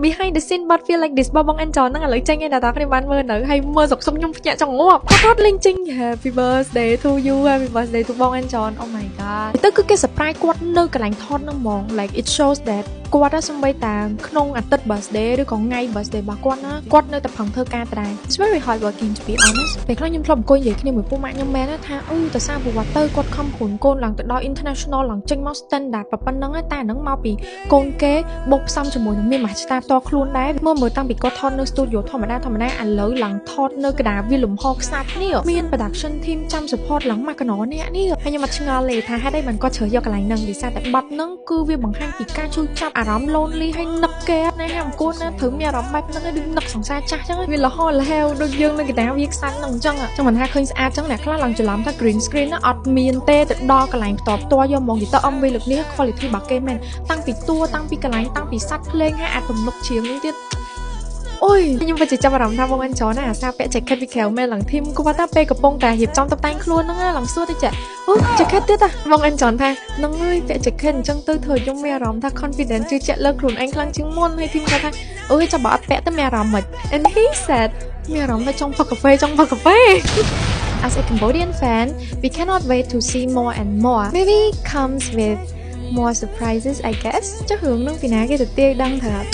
behind the scene but feel like this បង Angel ហ្នឹងឥឡូវចេញឯតាគ្នាបានមើលនៅហើយមើលសុកខ្ញុំភ្ញាក់ចង្អប់គាត់រត់លេងចេញ Happy birthday to you Happy birthday to បង Angel Oh my god ទៅគឺគេ surprise គាត់នៅកន្លែងថតហ្នឹងហ្មង like it shows that គាត់សំបីតាក្នុងអាទិត្យ birthday ឬក៏ថ្ងៃ birthday របស់គាត់ណាគាត់នៅតែប្រឹងធ្វើការដែរ It's very hard working to be honest ពេលខ្លះខ្ញុំធ្លាប់អង្គុយនិយាយគ្នាមួយពូម៉ាក់ខ្ញុំមែនថាទៅសារប្រវត្តិទៅគាត់ខំព្រួនកូនឡើងទៅដល់ international ឡើងចេញមក standard ប៉ុណ្ណឹងតែអាហ្នឹងមកពីកូនគេបូកផ្សំជាមួយនឹងមានមហិច្ឆតាផ្ទាល់ខ្លួនដែរមើលតាំងពីគាត់ថតនៅ studio ធម្មតាឥឡូវឡើងថតនៅកណ្ដាលវាលំហខ្សាច់នេះមាន production team ចាំ support ឡើងមកកណោអ្នកនេះហើយខ្ញុំអត់ឆ្ងល់ទេថាហេតុអីបានគាត់ជ្រើសយកកន្លែងហ្នឹងដោយសារតែប័ណ្ណហ្នឹងគឺវាបង្ហាញពីការជួយចាប់អារម្មណ៍ lonely ហើយនឹកគេណាហើយអង្គណាត្រូវមានអារម្មណ៍បែបហ្នឹងដូចនឹកសង្សារចាស់អញ្ចឹងវាលហោលហេវដូចយើងនៅកណ្ដាលវាខ្សាច់ហ្នឹងអញ្ចឹងមិនថាឃើញស្អាតអញ្ចឹងអ្នកខ្លះឡើងច្រឡំថា green screen ហ្នឹងអត់មានទេទៅដល់កន្លែងផ្ទាល់យកមកនិយាយទៅ MV លើកនេះ quality របស់គេមែនតាំងពីតួតាំងពីកន្លែងតាំងពីសាច់ភ្លេងហើយអាចទំនុកច្រៀងនេះទៀតអូយខ្ញុំពិតជាចាប់អារម្មណ៍ថាបងអិនច្រើនណាស់អាសាពាក់ jacket ពីក្រៅមែនឡើងធីមគាត់ថាពេលកំពុងតែរៀបចំតុបតែងខ្លួនហ្នឹងឡើងសួរទៅចាអូ jacket ទៀតបងអិនច្រើនថាហ្នឹងហើយពាក់ jacket អញ្ចឹងទៅធ្វើឲ្យខ្ញុំមានអារម្មណ៍ថា confident ជឿជាក់លើខ្លួនឯងខ្លាំងជាងមុនហើយធីមគាត់ថាអូយចាំបើអត់ពាក់ទៅមានអារម្មណ៍មិន and he said មានអារម្មណ៍ថាចង់ផឹកកាហ្វេ As a Cambodian fan, we cannot wait to see more and more. Maybe comes with more surprises, I guess. Chắc hướng nâng vì ná kia được tiêu đăng thật.